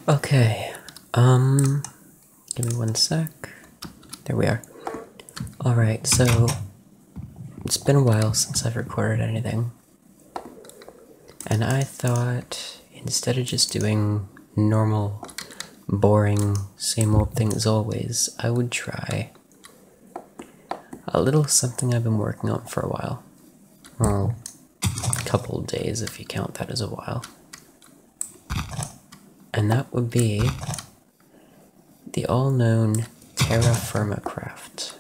Okay, give me one sec. There we are. Alright, so it's been a while since I've recorded anything. And I thought instead of just doing normal, boring, same old thing as always, I would try a little something I've been working on for a while. Well, a couple of days if you count that as a while. And that would be the all-known Terra Firma craft.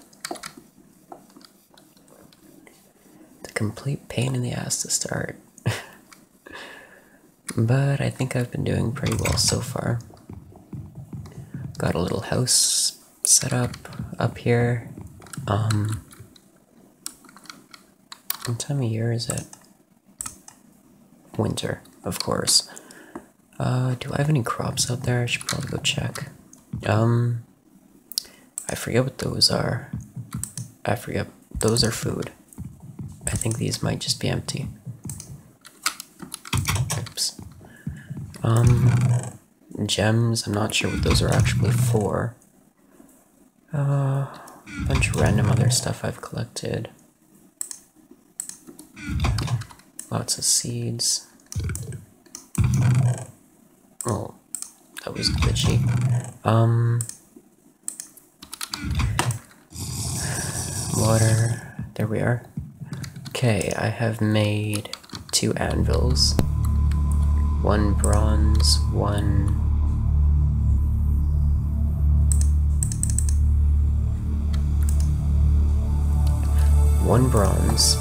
The complete pain in the ass to start. But I think I've been doing pretty well so far. Got a little house set up here. What time of year is it? Winter, of course. Do I have any crops out there? I should probably go check. I forget what those are. I forget. Those are food. I think these might just be empty. Oops. Gems, I'm not sure what those are actually for. Bunch of random other stuff I've collected. Lots of seeds. Oh, that was glitchy. Water. There we are. Okay, I have made 2 anvils. 1 bronze, 1... One bronze.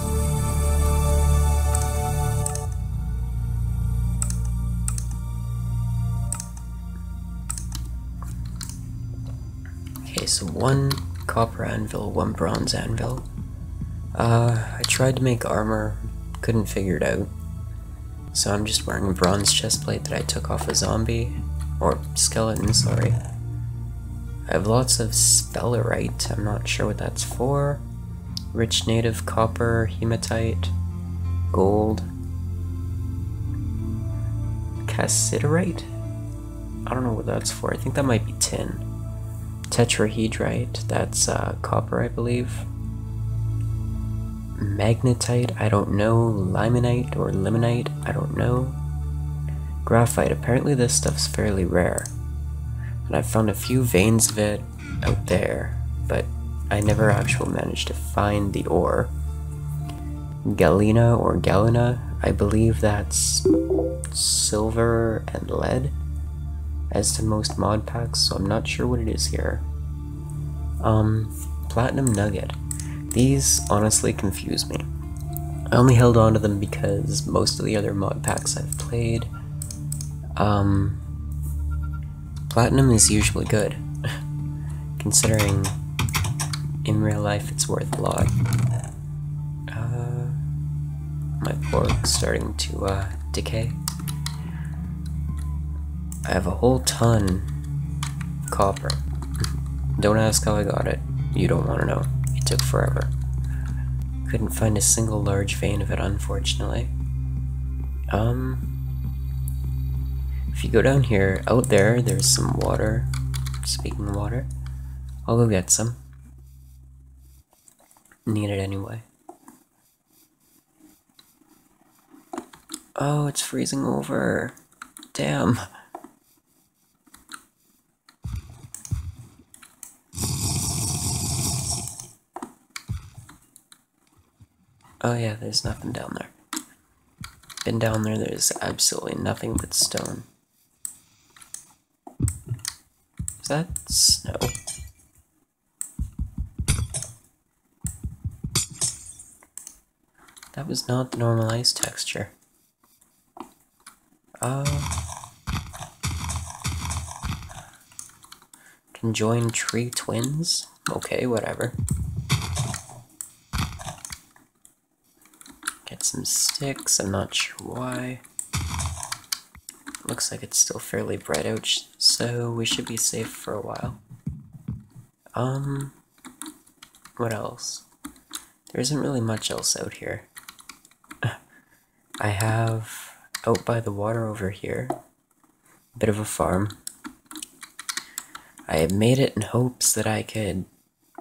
Okay, so 1 copper anvil, 1 bronze anvil. I tried to make armor, couldn't figure it out. So I'm just wearing a bronze chestplate that I took off a zombie, or skeleton, sorry. I have lots of spellerite, I'm not sure what that's for. Rich native copper, hematite, gold, cassiterite? I don't know what that's for, I think that might be tin. Tetrahedrite, that's copper, I believe. Magnetite, I don't know. Limonite or limonite, I don't know. Graphite, apparently this stuff's fairly rare. And I found a few veins of it out there, but I never actually managed to find the ore. Galena or Galena, I believe that's silver and lead, as to most mod packs, so I'm not sure what it is here. Platinum nugget. These honestly confuse me. I only held on to them because most of the other mod packs I've played, platinum is usually good, considering in real life it's worth a lot. My pork's starting to decay. I have a whole ton copper. Don't ask how I got it. You don't want to know. It took forever. Couldn't find a single large vein of it, unfortunately. If you go down here, out there, there's some water. Speaking of water, I'll go get some. Need it anyway. Oh, it's freezing over. Damn. Oh yeah, there's nothing down there. Been down there, there's absolutely nothing but stone. Is that snow? That was not the normal ice texture. Conjoined tree twins? Okay, whatever. Get some sticks, I'm not sure why. Looks like it's still fairly bright out, so we should be safe for a while. What else? There isn't really much else out here. I have, out by the water over here, a bit of a farm. I had made it in hopes that I could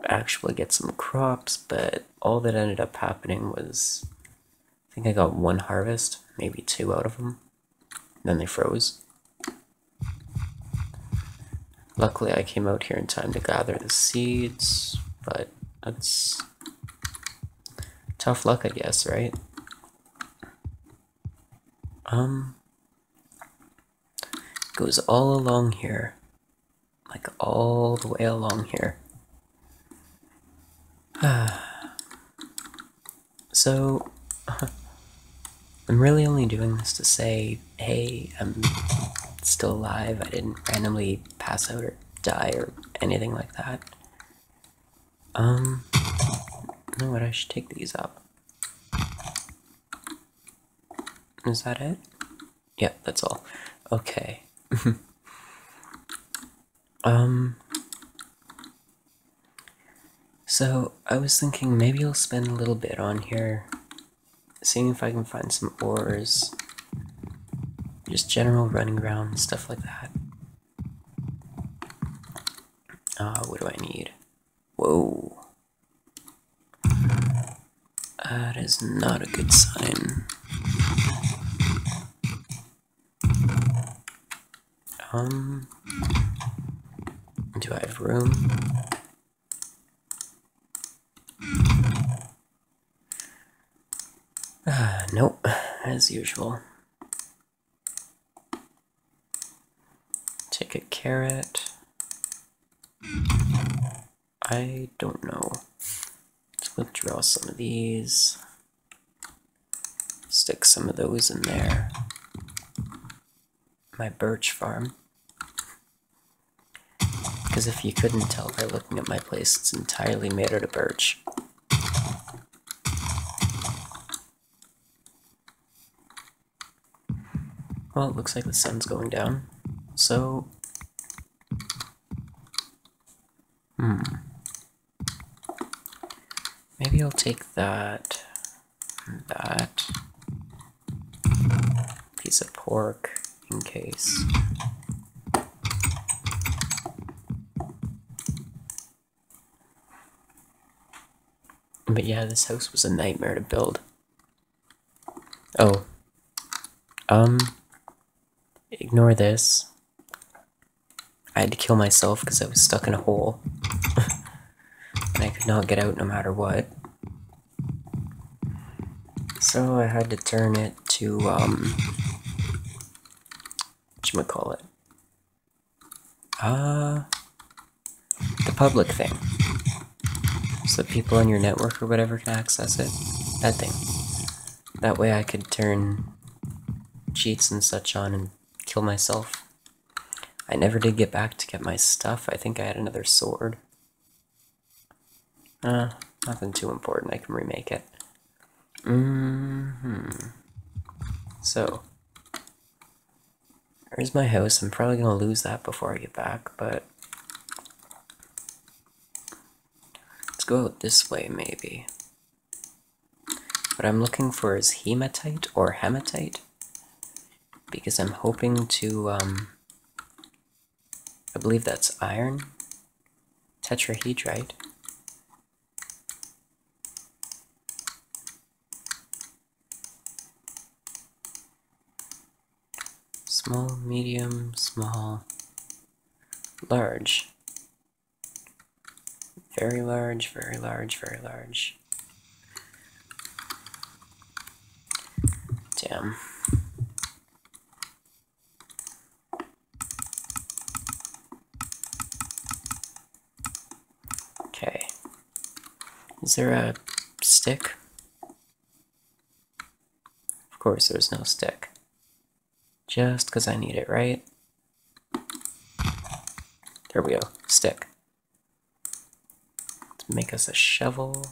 actually get some crops, but all that ended up happening was, I think I got one harvest, maybe two out of them. Then they froze. Luckily I came out here in time to gather the seeds, but that's tough luck, I guess, right? Goes all along here. Like all the way along here. So, I'm really only doing this to say, hey, I'm still alive, I didn't randomly pass out or die or anything like that. You know what, I should take these up. Is that it? Yeah, that's all. Okay. So, I was thinking maybe I'll spend a little bit on here, seeing if I can find some ores, just general running around and stuff like that. What do I need? Whoa. That is not a good sign. Do I have room? Nope, as usual. Take a carrot. I don't know. Let's withdraw some of these. Stick some of those in there. My birch farm. Because if you couldn't tell by looking at my place, it's entirely made out of birch. Well, it looks like the sun's going down, so... Maybe I'll take that, and that, piece of pork, in case. But yeah, this house was a nightmare to build. Oh. Ignore this. I had to kill myself because I was stuck in a hole. And I could not get out no matter what. So I had to turn it to, whatchamacallit? The public thing. So people on your network or whatever can access it. That thing. That way I could turn cheats and such on and kill myself. I never did get back to get my stuff. I think I had another sword. Nothing too important. I can remake it. So, there's my house. I'm probably gonna lose that before I get back, but let's go out this way, maybe. What I'm looking for is hematite or hematite, because I'm hoping to, I believe that's iron, tetrahedrite. Small, medium, small, large. Very large, very large, very large. Damn. Okay. Is there a stick? Of course there's no stick. Just because I need it, right? There we go. Stick. Let's make us a shovel.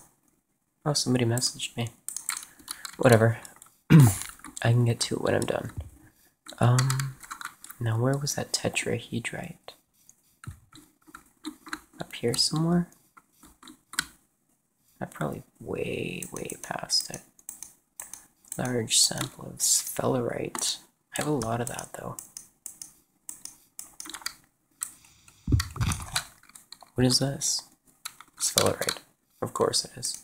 Oh, somebody messaged me. Whatever. I can get to it when I'm done. Now where was that tetrahedrite? Up here somewhere? I'm probably way, way past it. Large sample of sphelerite. I have a lot of that, though. What is this? Sphelerite. Of course it is.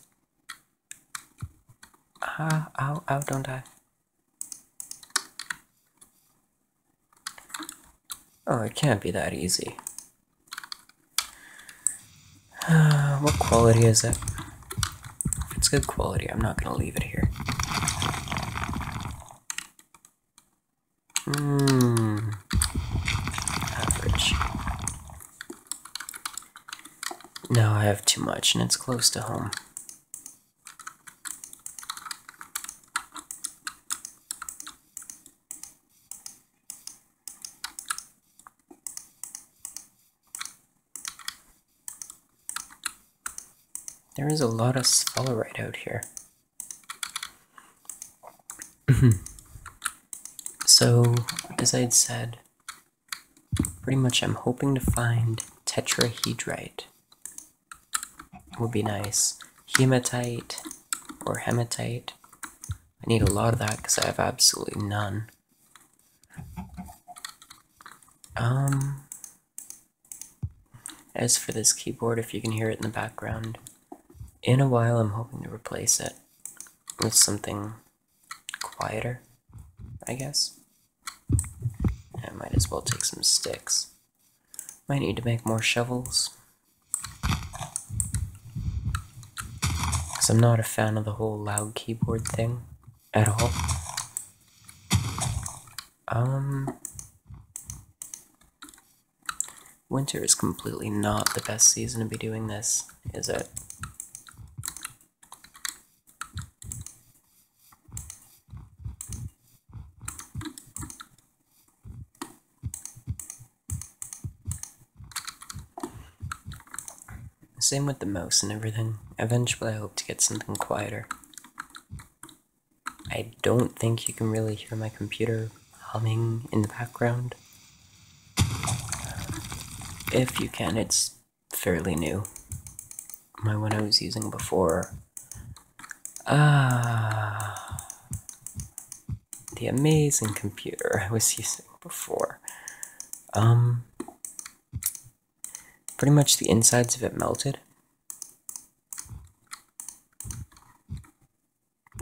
Ah, ow, ow, don't die. Oh, it can't be that easy. What quality is it? If it's good quality, I'm not gonna leave it here. Average. No, I have too much, and it's close to home. There is a lot of sphelerite out here. So, as I'd said, pretty much I'm hoping to find tetrahedrite. Would be nice. Hematite or hematite. I need a lot of that because I have absolutely none. As for this keyboard, if you can hear it in the background, in a while I'm hoping to replace it with something quieter, I guess. I might as well take some sticks. Might need to make more shovels. Because I'm not a fan of the whole loud keyboard thing at all. Winter is completely not the best season to be doing this, is it? Same with the mouse and everything. Eventually I hope to get something quieter. I don't think you can really hear my computer humming in the background. If you can, it's fairly new. My one I was using before. The amazing computer I was using before. Pretty much the insides of it melted.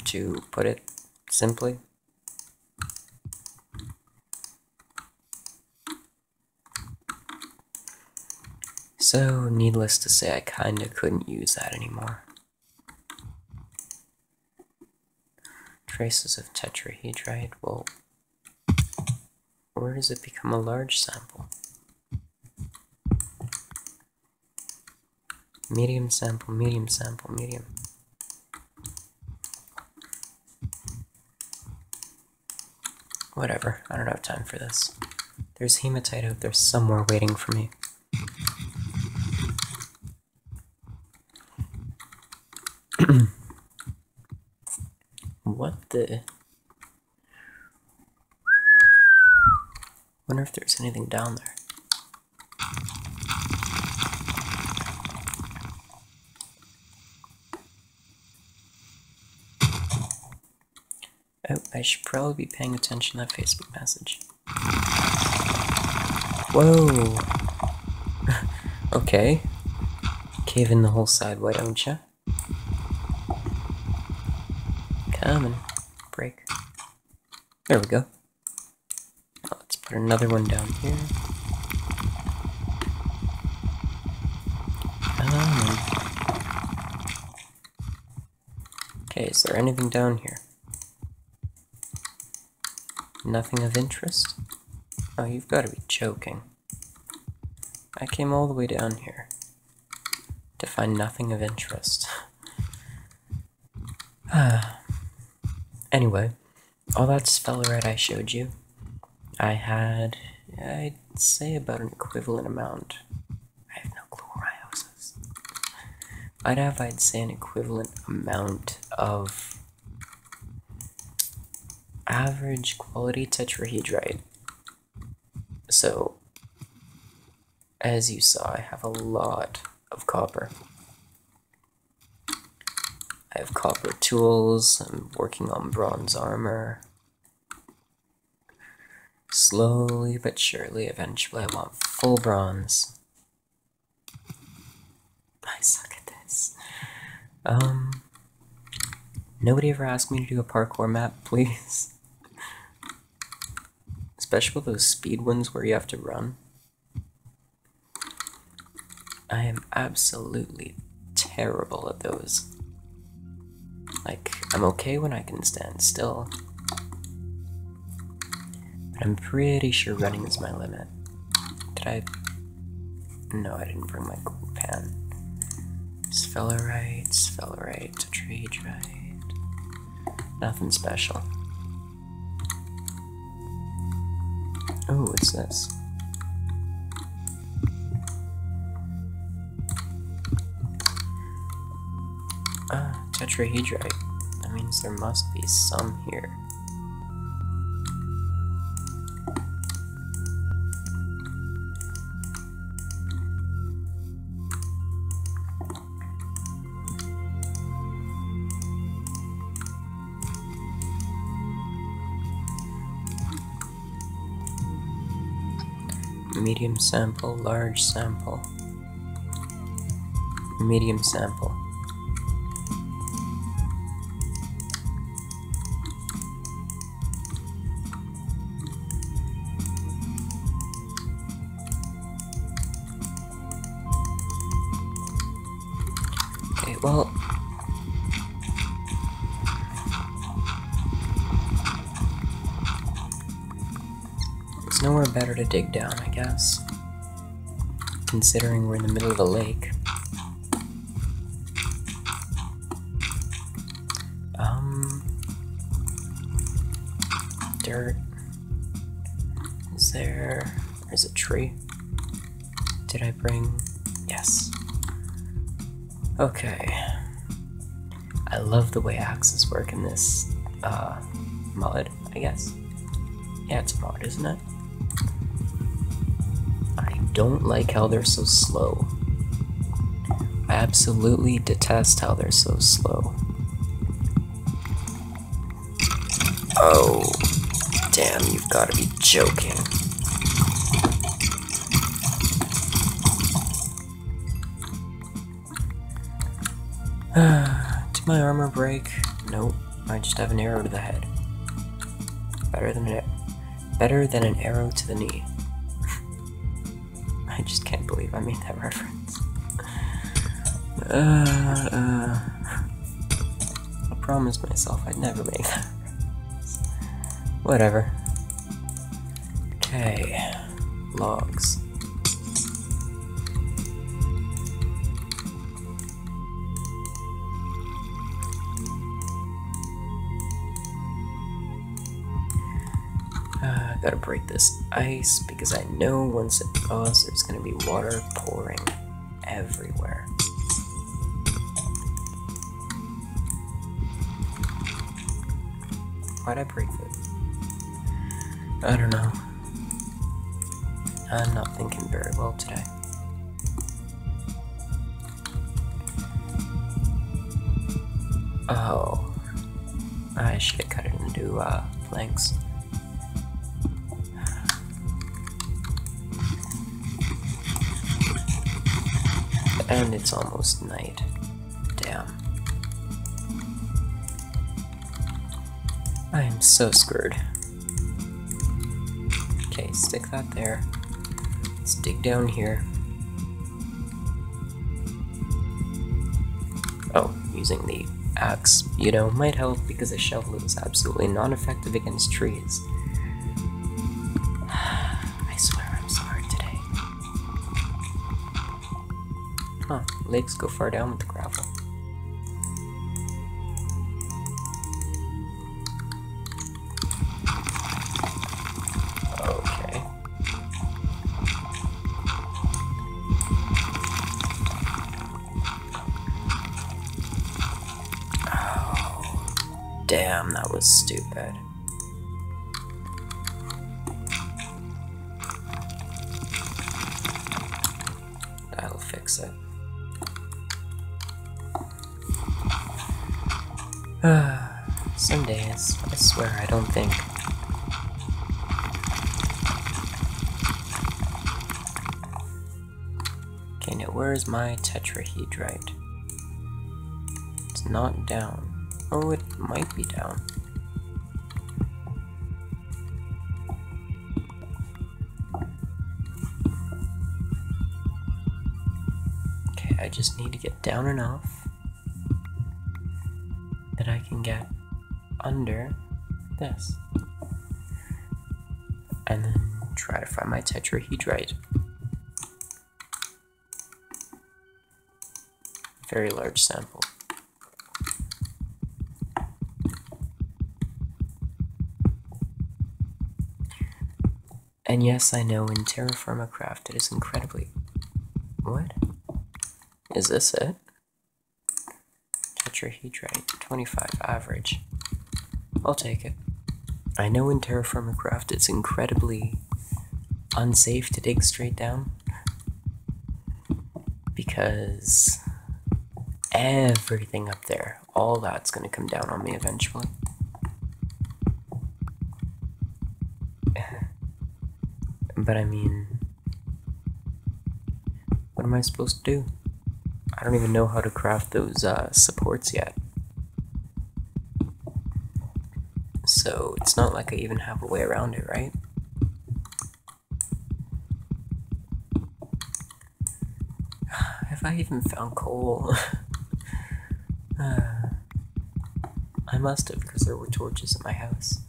To put it simply. So, needless to say, I kinda couldn't use that anymore. Traces of tetrahedrite. Well, where does it become a large sample? Medium sample, medium sample, medium. Whatever, I don't have time for this. There's hematite out there somewhere waiting for me. What the? Wonder if there's anything down there. Oh, I should probably be paying attention to that Facebook message. Whoa! Okay. Cave in the whole side, why don't ya? Come and break. There we go. Now let's put another one down here. Come on. Okay, is there anything down here? Nothing of interest? Oh, you've got to be joking. I came all the way down here to find nothing of interest. Anyway, all that sphelerite I showed you, I had, I'd say about an equivalent amount. I have no clue where my house is. I'd say an equivalent amount of average quality tetrahedrite. So, as you saw, I have a lot of copper. I have copper tools, I'm working on bronze armor. Slowly but surely, eventually I want full bronze. suck at this. Nobody ever asked me to do a parkour map, please. Especially those speed ones where you have to run. I am absolutely terrible at those. Like, I'm okay when I can stand still. But I'm pretty sure running is my limit. Did I? No, I didn't bring my gold pan. Sphelerite, tetrahedrite. Nothing special. Oh, what's this? Tetrahedrite. That means there must be some here. Medium sample, large sample. Medium sample. Okay, well, there's nowhere better to dig down, I guess. Considering we're in the middle of a lake. Dirt. There's a tree. Did I bring? Yes. Okay. I love the way axes work in this, mod, I guess. Yeah, it's a mod, isn't it? I don't like how they're so slow. I absolutely detest how they're so slow. Oh, damn, you've got to be joking. Did my armor break? Nope, I just have an arrow to the head. Better than an arrow to the knee. I just can't believe I made that reference. I promised myself I'd never make that reference. Whatever. Okay, logs. Gotta break this ice because I know once it thaws there's gonna be water pouring everywhere. Why'd I break it? I don't know. I'm not thinking very well today. Oh, I should have cut it into planks. And it's almost night. Damn. I am so screwed. Okay, stick that there. Let's dig down here. Oh, using the axe, you know, might help because the shovel is absolutely non-effective against trees. I swear I'm sorry today. Huh, lakes go far down with the gravel. Okay. Oh, damn, that was stupid. That'll fix it. Some days, I swear I don't think. Okay, now where is my tetrahedrite? It's not down. Oh, it might be down. Okay, I just need to get down enough that I can get under this. And then try to find my tetrahedrite. Very large sample. And yes, I know in Terra Firma Craft it is incredibly... What? Is this it? Tetrahedrite, 25 average. I'll take it. I know in Terra Firma Craft it's incredibly unsafe to dig straight down. Because everything up there, all that's gonna come down on me eventually. But I mean, what am I supposed to do? I don't even know how to craft those supports yet. So it's not like I even have a way around it, right? Have I even found coal? I must have, because there were torches at my house.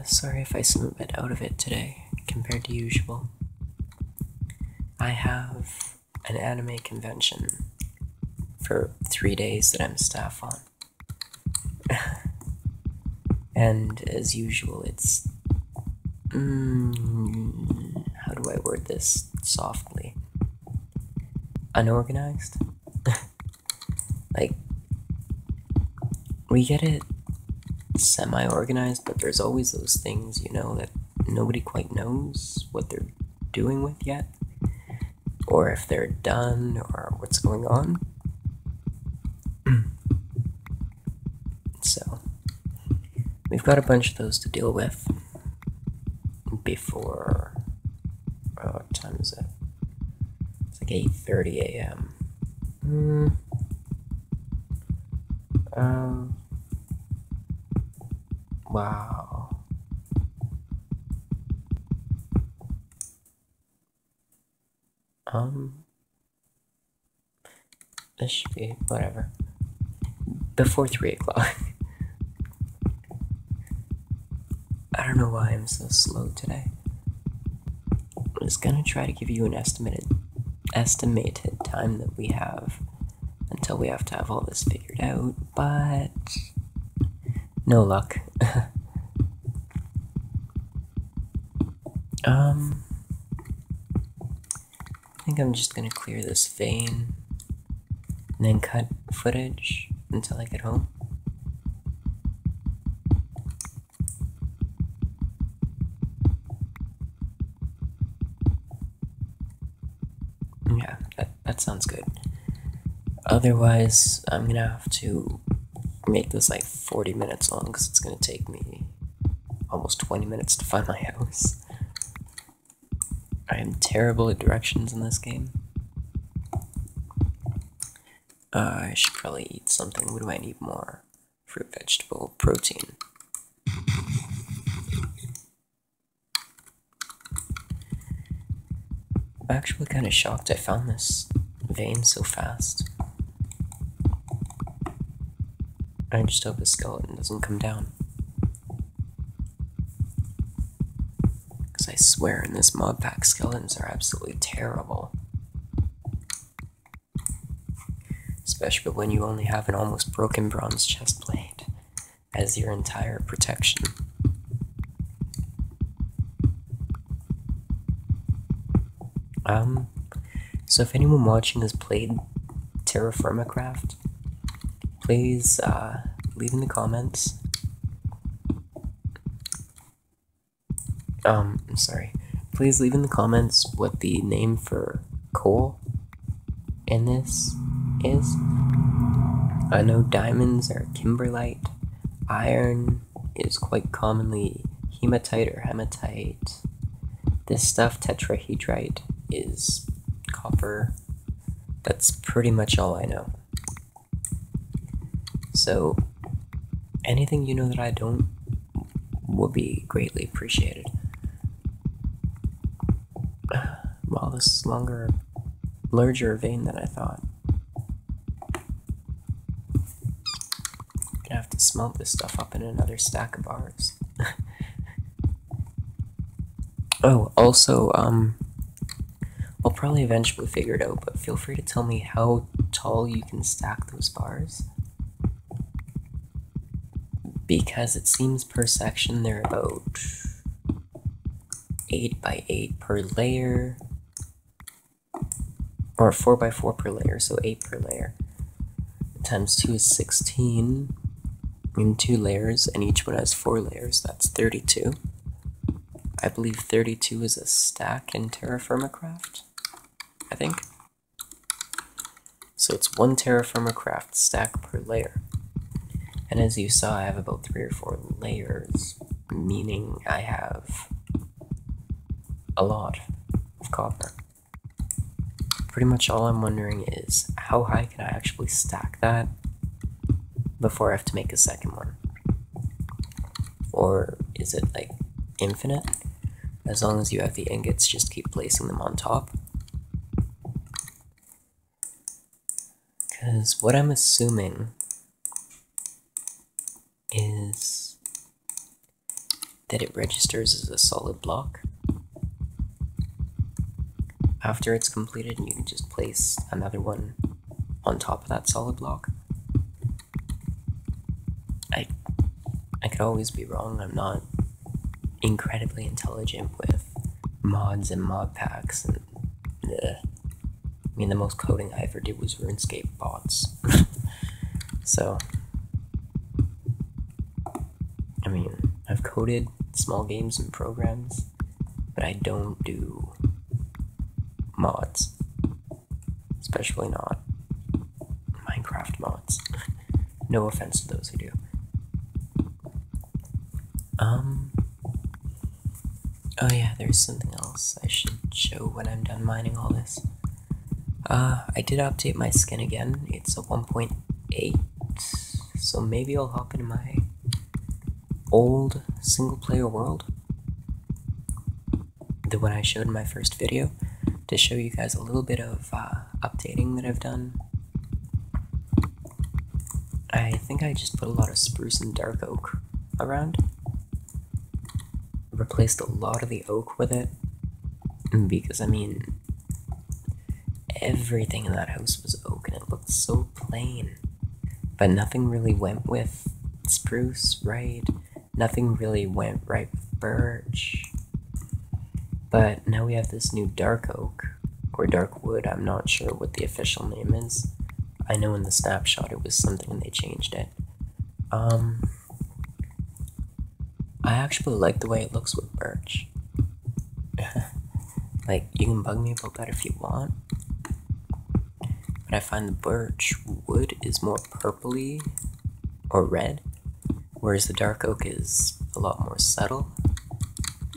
Sorry if I seem a bit out of it today, compared to usual. I have an anime convention for 3 days that I'm staff on. And as usual, it's... how do I word this softly? Unorganized? Like, we get it semi-organized, but there's always those things, you know, that nobody quite knows what they're doing with yet, or if they're done, or what's going on. So, we've got a bunch of those to deal with before, what time is it? It's like 8:30 a.m. Wow. This should be, whatever. Before 3 o'clock. I don't know why I'm so slow today. I'm just gonna try to give you an estimated time that we have until we have to have all this figured out, but no luck. I think I'm just gonna clear this vein and then cut footage until I get home. Yeah, that sounds good. Otherwise, I'm gonna have to make this like 40 minutes long because it's gonna take me almost 20 minutes to find my house. I am terrible at directions in this game. I should probably eat something. What do I need more? Fruit, vegetable, protein. I'm actually kind of shocked I found this vein so fast. I just hope the skeleton doesn't come down. Because I swear in this mod pack, skeletons are absolutely terrible. Especially when you only have an almost broken bronze chestplate as your entire protection. So if anyone watching has played Terra Firma Craft, please leave in the comments. I'm sorry. Please leave in the comments what the name for coal And this is, I know diamonds are kimberlite, iron is quite commonly hematite or hematite. This stuff, tetrahedrite, is copper. That's pretty much all I know. So, anything you know that I don't will be greatly appreciated. Wow, this is larger vein than I thought. Gonna have to smelt this stuff up in another stack of bars. Oh, also, I'll probably eventually figure it out, but feel free to tell me how tall you can stack those bars. Because it seems per section they're about 8 by 8 per layer, or 4 by 4 per layer, so 8 per layer. Times 2 is 16 in 2 layers, and each one has 4 layers, that's 32. I believe 32 is a stack in Terra Firma Craft, I think. So it's 1 Terra Firma Craft stack per layer. And as you saw, I have about 3 or 4 layers, meaning I have a lot of copper. Pretty much all I'm wondering is, how high can I actually stack that before I have to make a second one? Or is it like infinite? As long as you have the ingots, just keep placing them on top. Because what I'm assuming is that it registers as a solid block after it's completed, and you can just place another one on top of that solid block. I could always be wrong. I'm not incredibly intelligent with mods and mod packs, and I mean, the most coding I ever did was RuneScape bots. So, I mean, I've coded small games and programs, but I don't do mods, especially not Minecraft mods. No offense to those who do. Oh yeah, there's something else I should show when I'm done mining all this. I did update my skin again. It's a 1.8, so maybe I'll hop into my old single-player world, the one I showed in my first video, to show you guys a little bit of updating that I've done. I think I just put a lot of spruce and dark oak around. Replaced a lot of the oak with it, because I mean, everything in that house was oak and it looked so plain. But nothing really went with spruce, right? Nothing really went right with birch. But now we have this new dark oak, or dark wood, I'm not sure what the official name is. I know in the snapshot it was something and they changed it. I actually like the way it looks with birch. Like, you can bug me about that if you want, but I find the birch wood is more purpley or red, whereas the dark oak is a lot more subtle,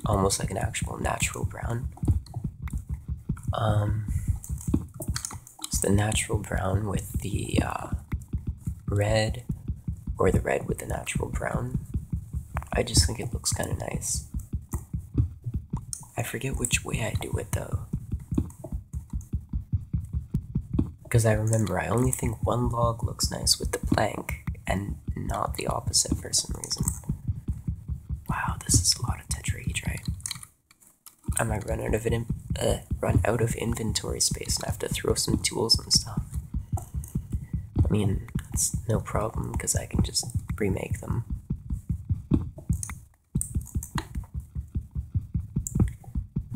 almost like an actual natural brown. It's the natural brown with the red, or the red with the natural brown. I just think it looks kind of nice. I forget which way I do it though, because I remember I only think one log looks nice with the plank and not the opposite for some reason. Wow, this is a lot of tetrahedrite. I might run out of inventory space and have to throw some tools and stuff. I mean, it's no problem because I can just remake them.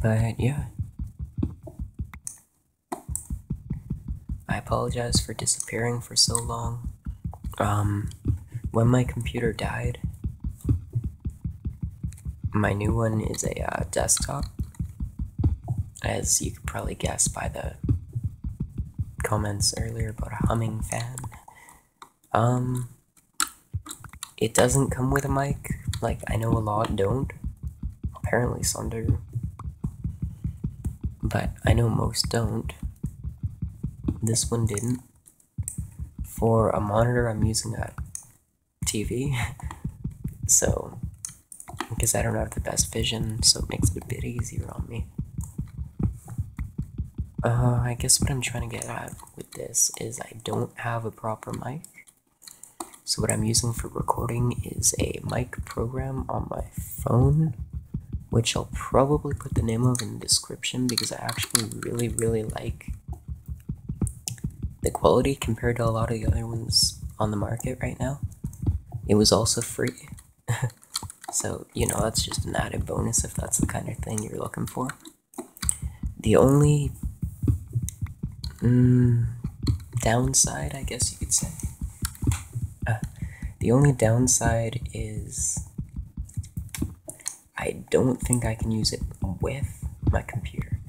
But yeah, I apologize for disappearing for so long. When my computer died, my new one is a desktop, as you could probably guess by the comments earlier about a humming fan. It doesn't come with a mic. Like, I know a lot don't. Apparently some do. But I know most don't. This one didn't. For a monitor, I'm using a TV. So, because I don't have the best vision, so it makes it a bit easier on me. I guess what I'm trying to get at with this is I don't have a proper mic. So what I'm using for recording is a mic program on my phone, which I'll probably put the name of in the description because I actually really like the quality compared to a lot of the other ones on the market right now. It was also free. So, you know, that's just an added bonus if that's the kind of thing you're looking for. The only downside, I guess you could say. The only downside is I don't think I can use it with my computer.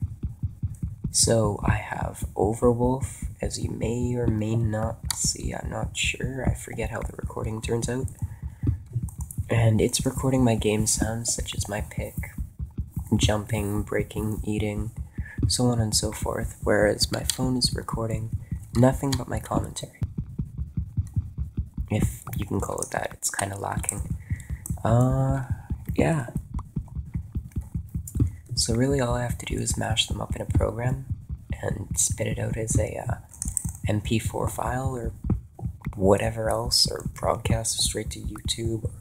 So I have Overwolf, as you may or may not see, I'm not sure, I forget how the recording turns out. And it's recording my game sounds, such as my pick, jumping, breaking, eating, so on and so forth, whereas my phone is recording nothing but my commentary. If you can call it that, it's kind of lacking. Yeah. So really all I have to do is mash them up in a program and spit it out as a MP4 file or whatever else, or broadcast straight to YouTube, or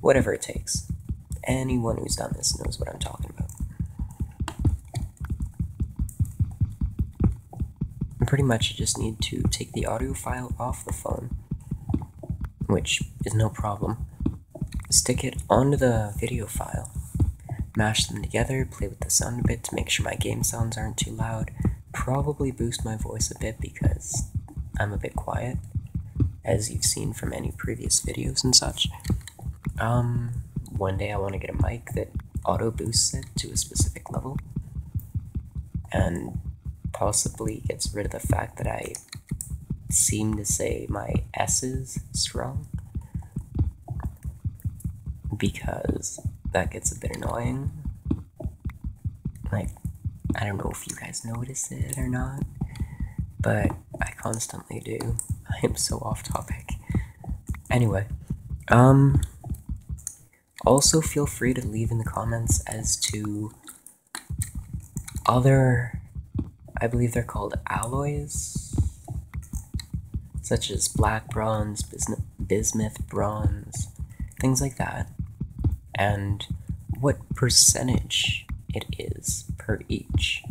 whatever it takes. Anyone who's done this knows what I'm talking about. And pretty much you just need to take the audio file off the phone, which is no problem. Stick it onto the video file, mash them together, play with the sound a bit to make sure my game sounds aren't too loud, probably boost my voice a bit because I'm a bit quiet, as you've seen from any previous videos and such. One day I want to get a mic that auto boosts it to a specific level, and possibly gets rid of the fact that I seem to say my S's strong, because that gets a bit annoying. Like, I don't know if you guys notice it or not, but I constantly do. I am so off topic. Anyway, also feel free to leave in the comments as to other, I believe they're called alloys, such as black bronze, bismuth bronze, things like that, and what percentage it is per each.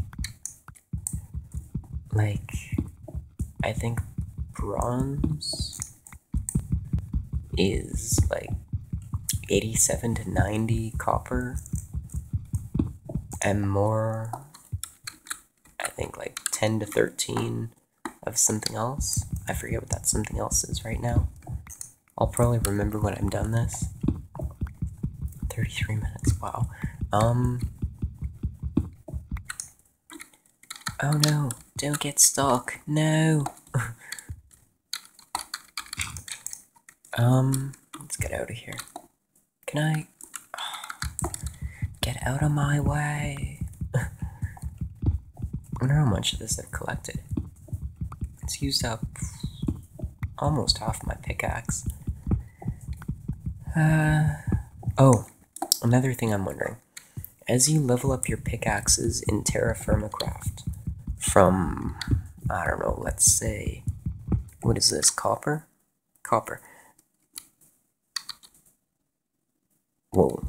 Like, I think bronze is like 87 to 90 copper, and more, I think like 10 to 13 of something else. I forget what that something else is right now. I'll probably remember when I'm done this. 33 minutes, wow. Oh no, don't get stuck, no. Let's get out of here. Can I? Get out of my way. I wonder how much of this I've collected. It's used up almost half my pickaxe. Oh, another thing I'm wondering. As you level up your pickaxes in Terra Firma Craft from, I don't know, let's say, what is this, copper? Copper. Whoa.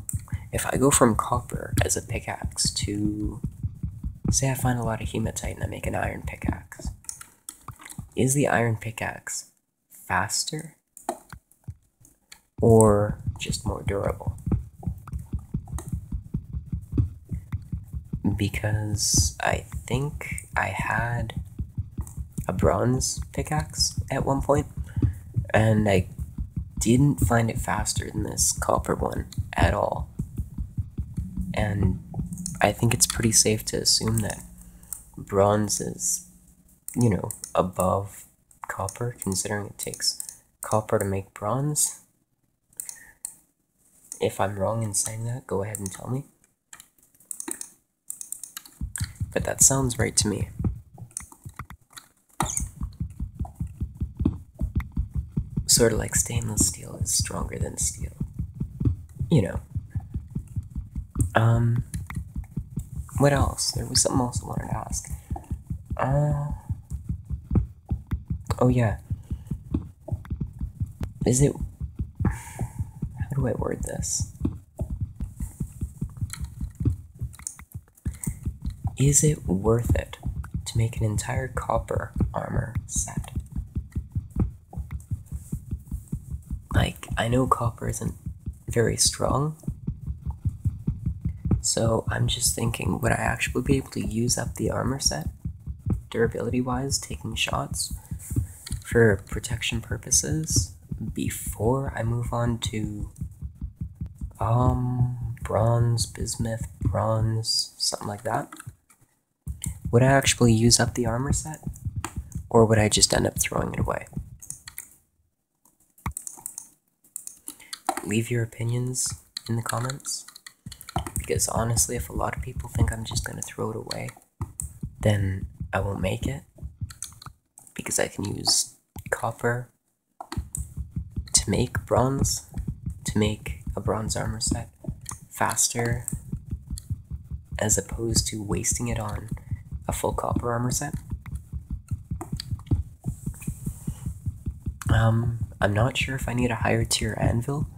If I go from copper as a pickaxe to, say I find a lot of hematite and I make an iron pickaxe, is the iron pickaxe faster or just more durable? Because I think I had a bronze pickaxe at one point, and I didn't find it faster than this copper one at all. And I think it's pretty safe to assume that bronze is you know, above copper, considering it takes copper to make bronze. If I'm wrong in saying that, go ahead and tell me. But that sounds right to me. Sort of like stainless steel is stronger than steel. You know. What else? There was something else I wanted to ask. Oh yeah. Is it... How do I word this? Is it worth it to make an entire copper armor set? Like, I know copper isn't very strong, so I'm just thinking, would I actually be able to use up the armor set, durability-wise, taking shots, for protection purposes, before I move on to, bronze, bismuth, bronze, something like that? Would I actually use up the armor set, or would I just end up throwing it away? Leave your opinions in the comments, because honestly, if a lot of people think I'm just gonna throw it away, then I won't make it, because I can use copper to make bronze, to make a bronze armor set faster, as opposed to wasting it on a full copper armor set. I'm not sure if I need a higher tier anvil.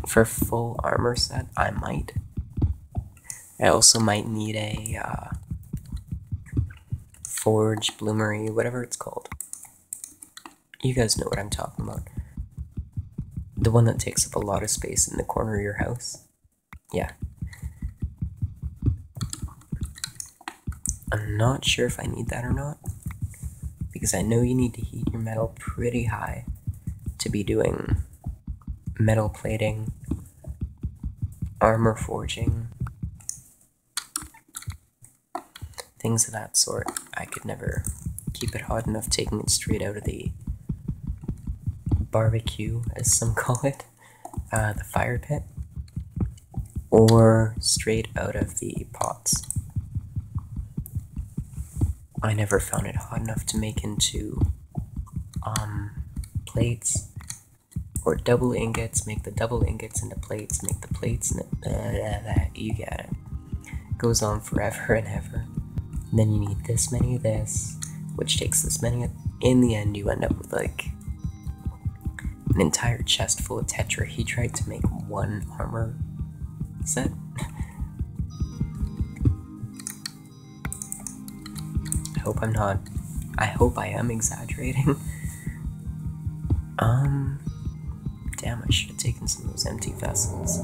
For full armor set, I might. I also might need a forge, bloomery, whatever it's called. You guys know what I'm talking about. The one that takes up a lot of space in the corner of your house. Yeah. I'm not sure if I need that or not, because I know you need to heat your metal pretty high to be doing metal plating, armor forging, things of that sort. I could never keep it hot enough taking it straight out of the barbecue, as some call it, the fire pit, or straight out of the pots. I never found it hot enough to make into plates, or double ingots, make the double ingots into plates, make the plates into you get it. Goes on forever and ever. And then you need this many of this, which takes this many. In the end, you end up with like an entire chest full of tetrahedrite to make one armor set. I hope I am exaggerating. Damn, I should have taken some of those empty vessels.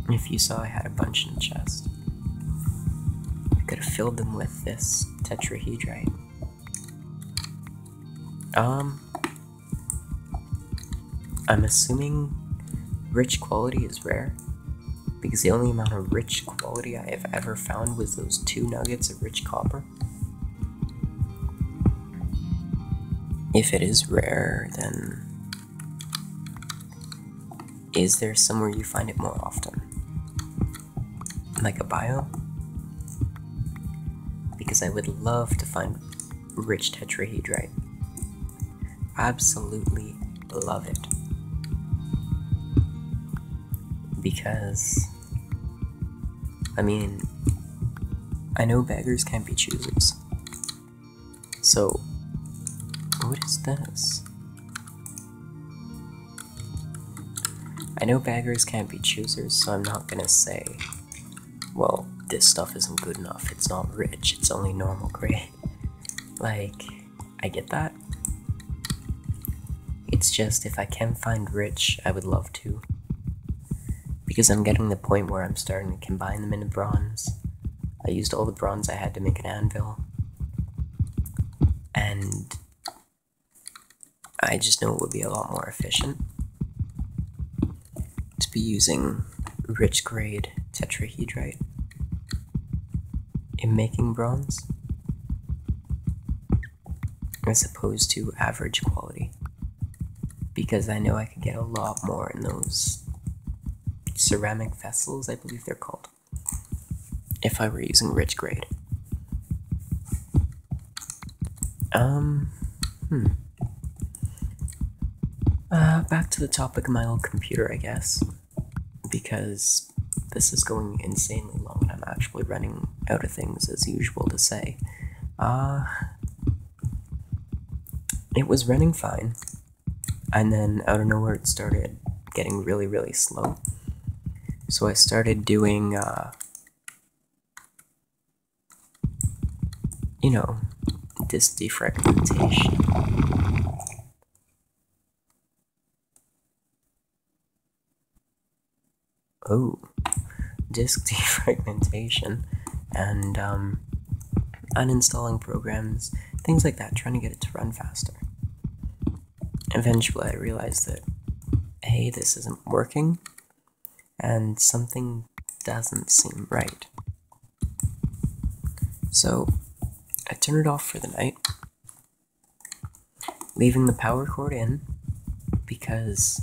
If you saw I had a bunch in the chest, I could have filled them with this tetrahedrite. I'm assuming rich quality is rare, because the only amount of rich quality I have ever found was those 2 nuggets of rich copper. If it is rare, then is there somewhere you find it more often? Like a bio? Because I would love to find rich tetrahedrite. Absolutely love it. Because, I mean, I know beggars can't be choosers. So, what is this? I know beggars can't be choosers, so I'm not gonna say, well, this stuff isn't good enough, it's not rich, it's only normal grade. Like, I get that. It's just, if I can find rich, I would love to. Because I'm getting the point where I'm starting to combine them into bronze. I used all the bronze I had to make an anvil. And I just know it would be a lot more efficient to be using rich grade tetrahedrite in making bronze. as opposed to average quality, because I know I could get a lot more in those ceramic vessels, I believe they're called, if I were using rich grade. Back to the topic of my old computer, I guess, because this is going insanely long and I'm actually running out of things as usual to say. It was running fine, and then out of nowhere it started getting really, really slow. So I started doing, disk defragmentation. Disk defragmentation and uninstalling programs, things like that, trying to get it to run faster. Eventually I realized that, hey, this isn't working, and something doesn't seem right. So I turned it off for the night, leaving the power cord in because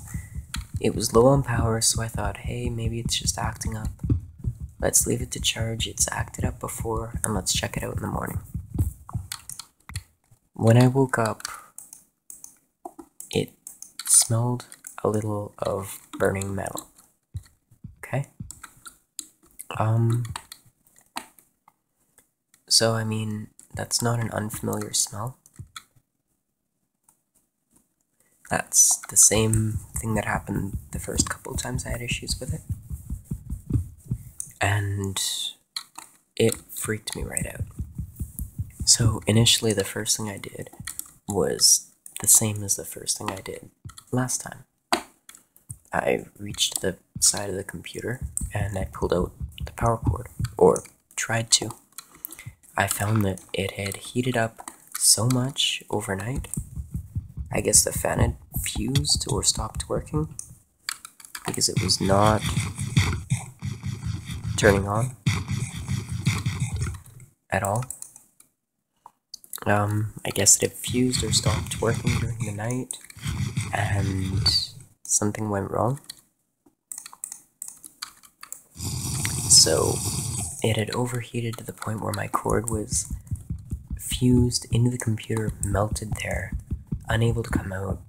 it was low on power, so I thought, hey, maybe it's just acting up. Let's leave it to charge. It's acted up before, and let's check it out in the morning. When I woke up, it smelled a little of burning metal. Okay? So, I mean, that's not an unfamiliar smell. That's the same thing that happened the first couple times I had issues with it. And it freaked me right out. So initially the first thing I did was the same as the first thing I did last time. I reached the side of the computer and I pulled out the power cord, or tried to. I found that it had heated up so much overnight. I guess the fan had fused or stopped working because it was not turning on at all. I guess it had fused or stopped working during the night and something went wrong. So it had overheated to the point where my cord was fused into the computer, melted there, unable to come out,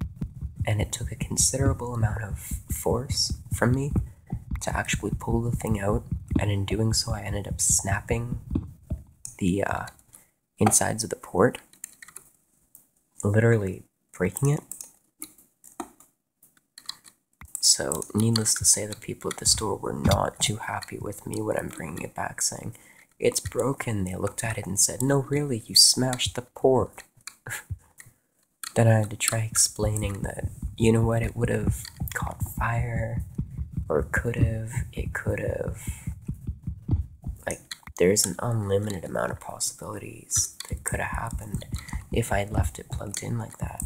and it took a considerable amount of force from me to actually pull the thing out, and in doing so I ended up snapping the insides of the port, literally breaking it. So needless to say, the people at the store were not too happy with me when I'm bringing it back, saying, "It's broken." They looked at it and said, "No, really, you smashed the port." Then I had to try explaining that, you know what, it would have caught fire, or it could have, like, there's an unlimited amount of possibilities that could have happened if I had left it plugged in like that.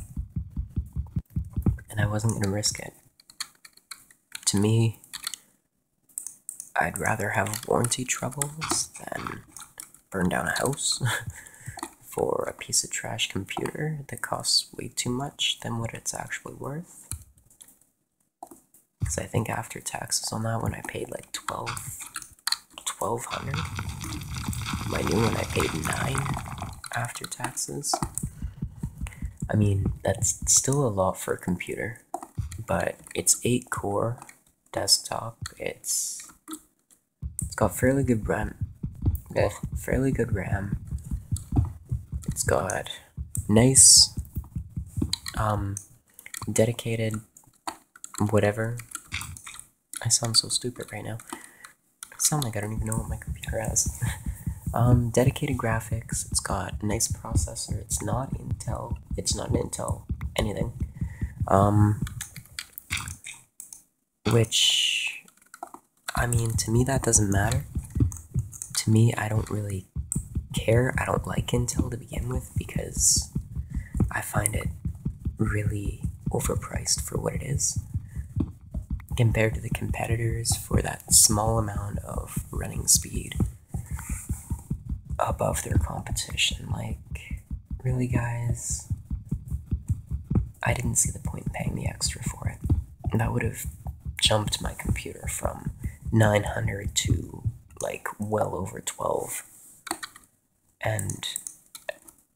And I wasn't going to risk it. To me, I'd rather have warranty troubles than burn down a house for a piece of trash computer that costs way too much than what it's actually worth. Because I think after taxes on that one, I paid like $1,200. My new one, I paid $9 after taxes. I mean, that's still a lot for a computer, but it's 8-core desktop. It's got fairly good RAM. It's got nice, dedicated, whatever. I sound so stupid right now. I sound like I don't even know what my computer has. Dedicated graphics. It's got a nice processor. It's not Intel. It's not an Intel anything. Which, I mean, to me that doesn't matter. To me, I don't really care. I don't like Intel to begin with because I find it really overpriced for what it is compared to the competitors for that small amount of running speed above their competition. Like, really, guys? I didn't see the point in paying the extra for it. And that would have jumped my computer from 900 to like well over 12. And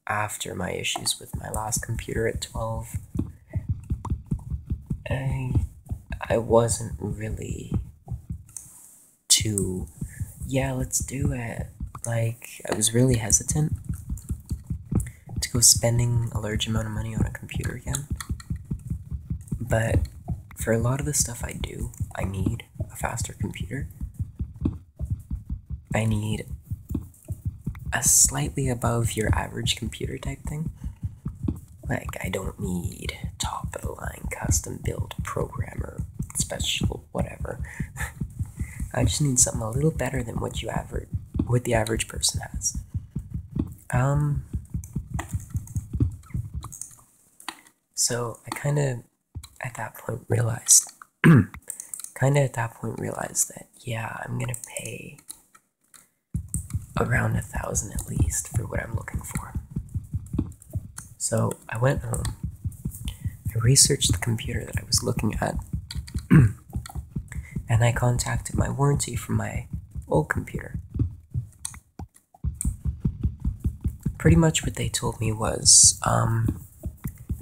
after my issues with my last computer at 12, I wasn't really too, yeah, let's do it. Like, I was really hesitant to go spending a large amount of money on a computer again. But for a lot of the stuff I do, I need a faster computer. I need a slightly above your average computer type thing. Like, I don't need top of the line custom build programmer special whatever. I just need something a little better than what the average person has. So I kind of at that point realized that, yeah, I'm gonna pay around 1,000 at least for what I'm looking for. So I went home, I researched the computer that I was looking at, and I contacted my warranty from my old computer. Pretty much what they told me was,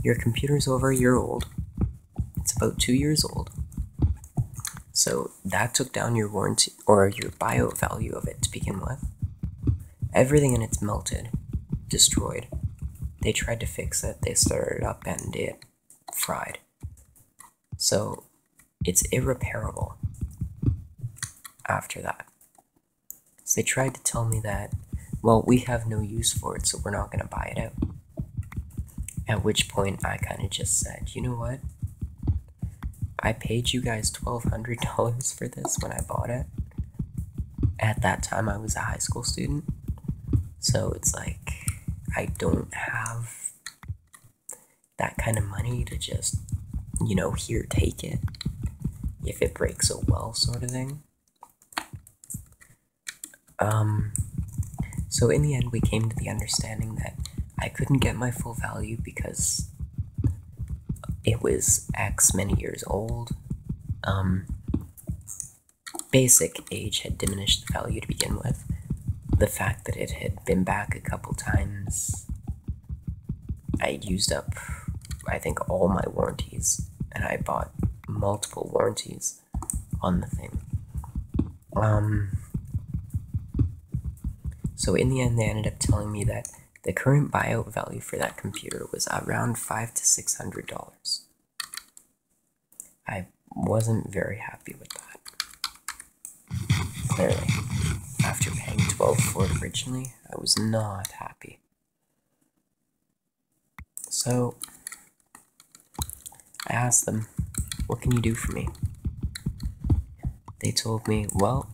your computer's over a year old. It's about 2 years old. So that took down your warranty, or your bio value of it to begin with. Everything in it's melted, destroyed. They tried to fix it, they started it up and it fried. So it's irreparable after that. So they tried to tell me that, well, we have no use for it, so we're not going to buy it out. At which point I kind of just said, you know what? I paid you guys $1,200 for this when I bought it. At that time I was a high school student. So it's like, I don't have that kind of money to just, you know, here, take it. If it breaks, oh well, sort of thing. So in the end, we came to the understanding that I couldn't get my full value because it was X many years old. Basic age had diminished the value to begin with. The fact that it had been back a couple times, I'd used up, I think, all my warranties, and I bought multiple warranties on the thing. So in the end, they ended up telling me that the current buyout value for that computer was around $500 to $600. I wasn't very happy with that. Clearly, after paying $12 for it originally, I was not happy. So I asked them, what can you do for me? They told me, well,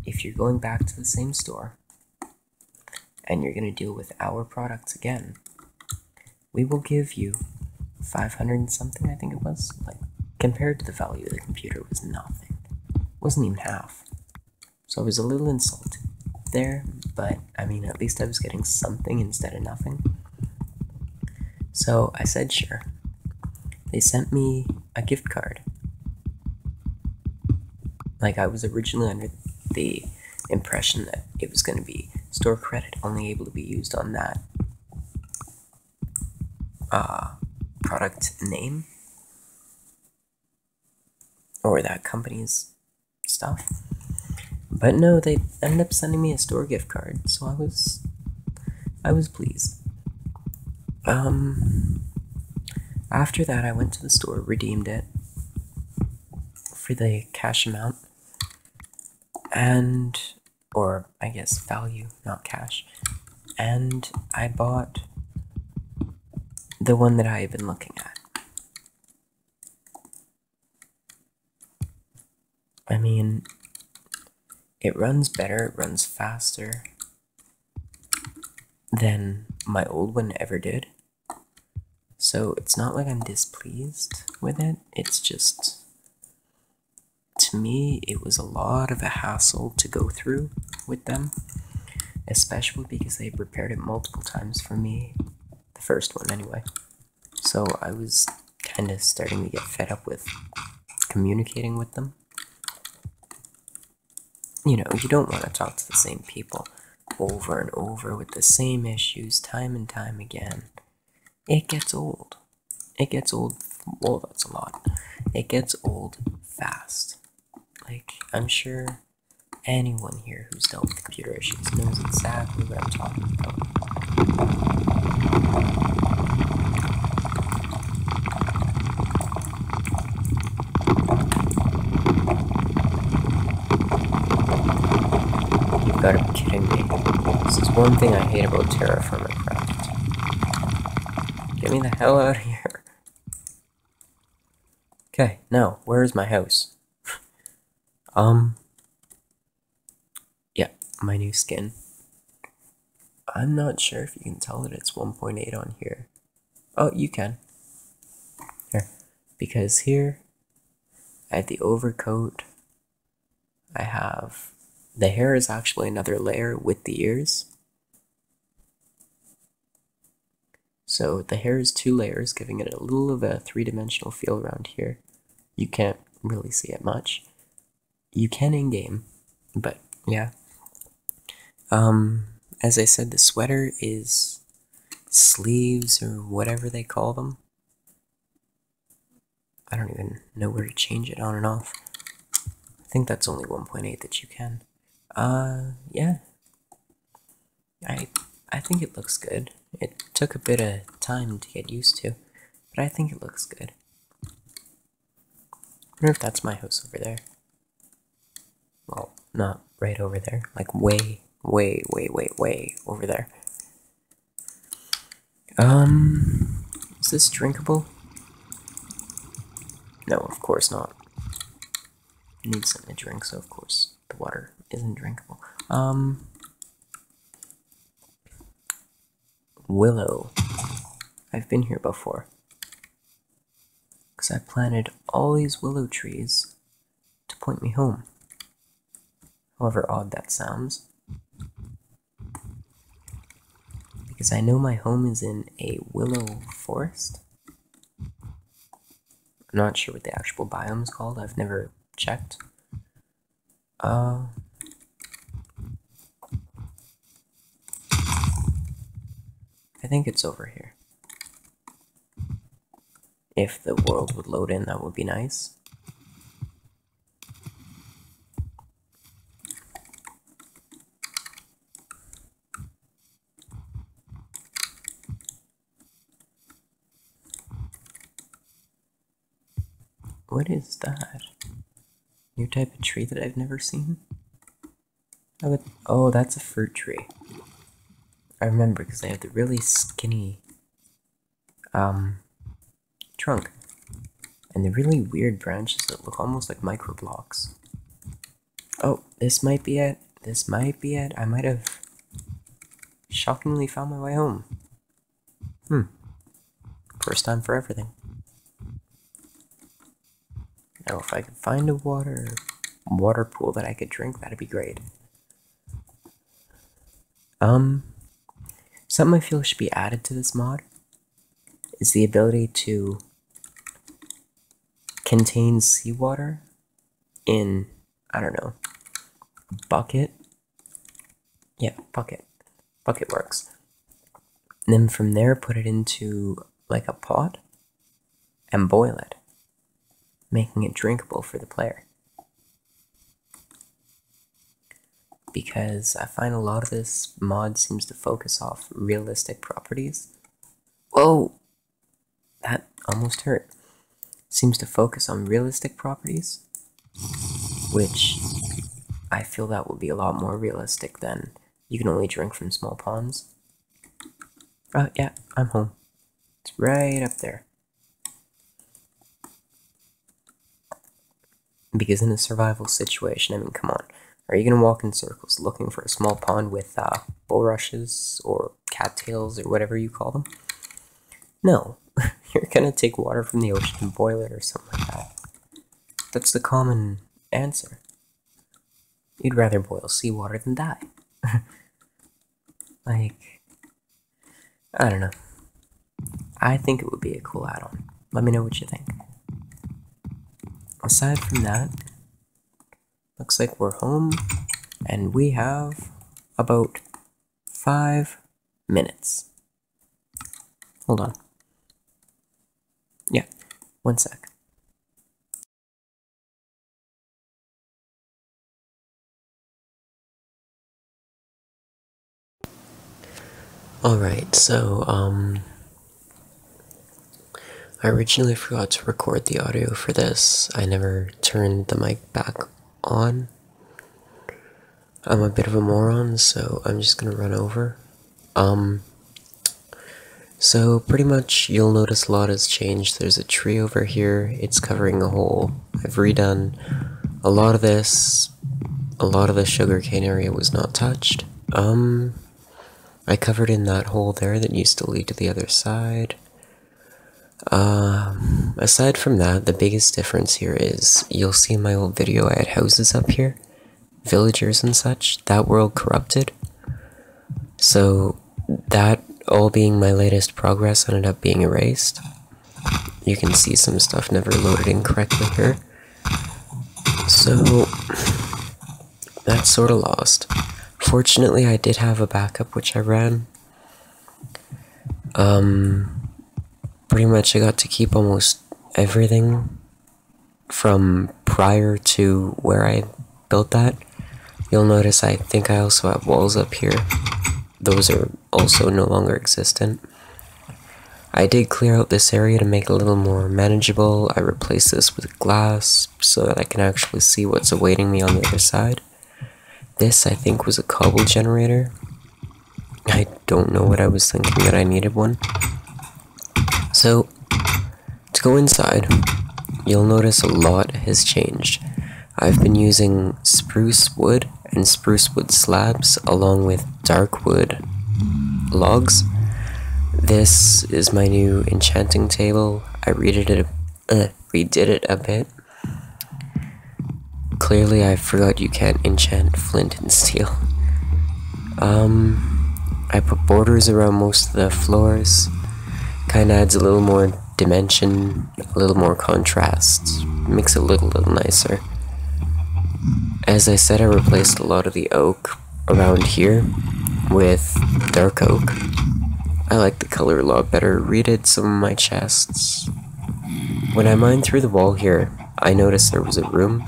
if you're going back to the same store, and you're going to deal with our products again, we will give you 500 and something, I think it was. Like, compared to the value of the computer, was nothing. It wasn't even half. So I was a little insulted there, but I mean, at least I was getting something instead of nothing. So I said sure. They sent me a gift card. Like, I was originally under the impression that it was going to be store credit, only able to be used on that product name or that company's stuff. But no, they ended up sending me a store gift card, so I was pleased. After that, I went to the store, redeemed it for the cash amount, or I guess value, not cash, and I bought the one that I had been looking at. I mean, it runs better, it runs faster than my old one ever did. So it's not like I'm displeased with it, it's just, to me, it was a lot of a hassle to go through with them, especially because they repaired it multiple times for me, the first one anyway. So I was kind of starting to get fed up with communicating with them. You know, you don't want to talk to the same people over and over with the same issues time and time again. It gets old. It gets old. Well, that's a lot. It gets old fast. Like, I'm sure anyone here who's dealt with computer issues knows exactly what I'm talking about. You've got to be kidding me. This is one thing I hate about terraforming craft. Get me the hell out of here. Okay, now, where is my house? Yeah, my new skin. I'm not sure if you can tell that it's 1.8 on here. Oh, you can. Here. Because here, I have the overcoat. I have... The hair is actually another layer with the ears. So the hair is 2 layers, giving it a little of a 3-dimensional feel around here. You can't really see it much. You can in-game, but yeah. As I said, the sweater is sleeves or whatever they call them. I don't even know where to change it on and off. I think that's only 1.8 that you can. Yeah. I think it looks good. It took a bit of time to get used to, but I think it looks good. I wonder if that's my house over there. Well, not right over there. Like way over there. Is this drinkable? No, of course not. I need something to drink, so of course the water isn't drinkable. Willow. I've been here before. Because I planted all these willow trees to point me home. However odd that sounds. Because I know my home is in a willow forest. I'm not sure what the actual biome is called. I've never checked. I think it's over here. If the world would load in, that would be nice. What is that? New type of tree that I've never seen? Oh, that's a fruit tree. I remember because they have the really skinny trunk and the really weird branches that look almost like microblocks. Oh, this might be it. This might be it. I might have shockingly found my way home. First time for everything. Now, if I could find a water pool that I could drink, that'd be great. Something I feel should be added to this mod is the ability to contain seawater in, I don't know, a bucket. Yeah, bucket. Bucket works. And then from there, put it into like a pot and boil it, making it drinkable for the player. Because I find a lot of this mod seems to focus off realistic properties. Whoa! That almost hurt. Seems to focus on realistic properties, which I feel that would be a lot more realistic than you can only drink from small ponds. Yeah, I'm home. It's right up there. Because in a survival situation, I mean, come on. Are you going to walk in circles looking for a small pond with bulrushes or cattails or whatever you call them? No. You're going to take water from the ocean and boil it or something like that. That's the common answer. You'd rather boil seawater than die. Like, I don't know. I think it would be a cool add-on. Let me know what you think. Aside from that, looks like we're home, and we have about 5 minutes. Hold on. Yeah, 1 sec. Alright, so, I originally forgot to record the audio for this. I never turned the mic back on. I'm a bit of a moron, so I'm just gonna run over. So pretty much you'll notice a lot has changed. There's a tree over here, it's covering a hole. I've redone a lot of this. A lot of the sugarcane area was not touched. I covered in that hole there that used to lead to the other side. Aside from that, the biggest difference here is, you'll see in my old video I had houses up here, villagers and such. That world corrupted. So that all being my latest progress ended up being erased. You can see some stuff never loaded in correctly here. So that's sort of lost. Fortunately, I did have a backup which I ran. Pretty much I got to keep almost everything from prior to where I built that. You'll notice I think I also have walls up here. Those are also no longer existent. I did clear out this area to make it a little more manageable. I replaced this with glass so that I can actually see what's awaiting me on the other side. This, I think, was a cobble generator. I don't know what I was thinking that I needed one. So, to go inside, you'll notice a lot has changed. I've been using spruce wood and spruce wood slabs along with dark wood logs. This is my new enchanting table. I redid it a bit. Clearly I forgot you can't enchant flint and steel. I put borders around most of the floors. Kinda adds a little more dimension, a little more contrast, makes it look a little nicer. As I said, I replaced a lot of the oak around here with dark oak. I like the color a lot better. Redid some of my chests. When I mined through the wall here, I noticed there was a room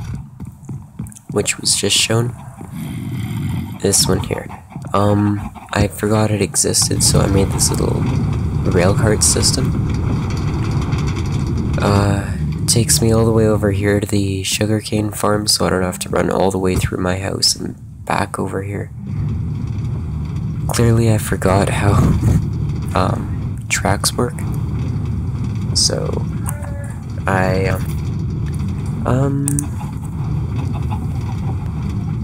which was just shown. This one here. I forgot it existed, so I made this little railcart system. Takes me all the way over here to the sugarcane farm, so I don't have to run all the way through my house and back over here. Clearly I forgot how tracks work, so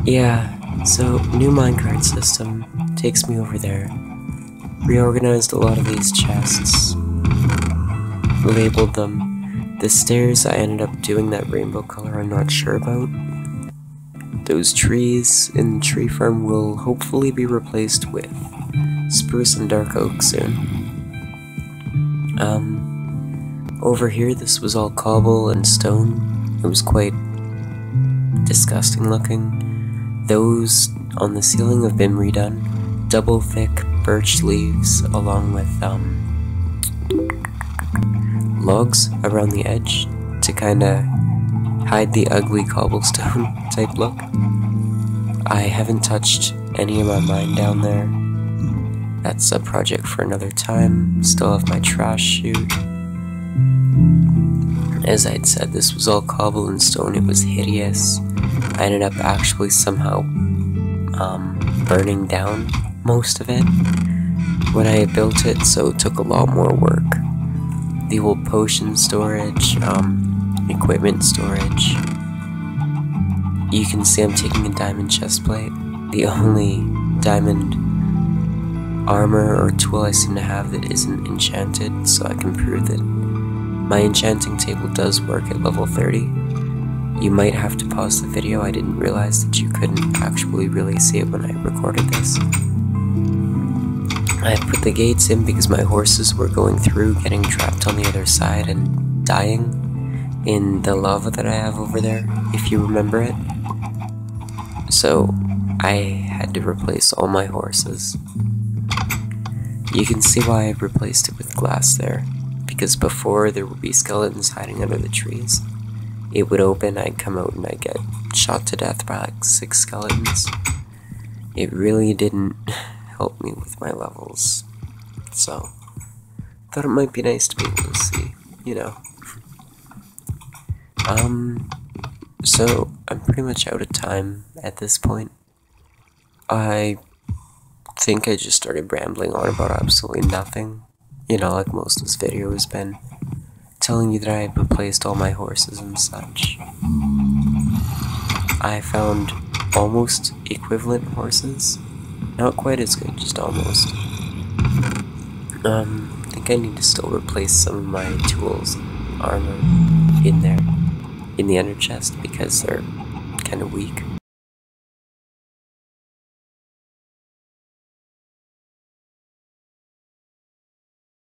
yeah, so new minecart system takes me over there. Reorganized a lot of these chests, labeled them. The stairs, I ended up doing that rainbow color I'm not sure about. Those trees in the tree farm will hopefully be replaced with spruce and dark oak soon. Over here, this was all cobble and stone. It was quite disgusting looking. Those on the ceiling have been redone. Double thick birch leaves along with logs around the edge to kinda hide the ugly cobblestone type look. I haven't touched any of my mine down there. That's a project for another time. Still have my trash chute. As I'd said, this was all cobble and stone. It was hideous. I ended up actually somehow burning down most of it when I had built it, so it took a lot more work. The old potion storage, equipment storage. You can see I'm taking a diamond chestplate. The only diamond armor or tool I seem to have that isn't enchanted, so I can prove that my enchanting table does work at level 30. You might have to pause the video. I didn't realize that you couldn't actually really see it when I recorded this. I put the gates in because my horses were going through, getting trapped on the other side, and dying in the lava that I have over there, if you remember it. So I had to replace all my horses. You can see why I replaced it with glass there, because before there would be skeletons hiding under the trees. It would open, I'd come out, and I'd get shot to death by like 6 skeletons. It really didn't help me with my levels, so thought it might be nice to be able to see, you know. So I'm pretty much out of time at this point. I think I just started rambling on about absolutely nothing, you know, like most of this video has been, telling you that I had replaced all my horses and such. I found almost equivalent horses, not quite as good, just almost. I think I need to still replace some of my tools and armor in there, in the ender chest, because they're kind of weak.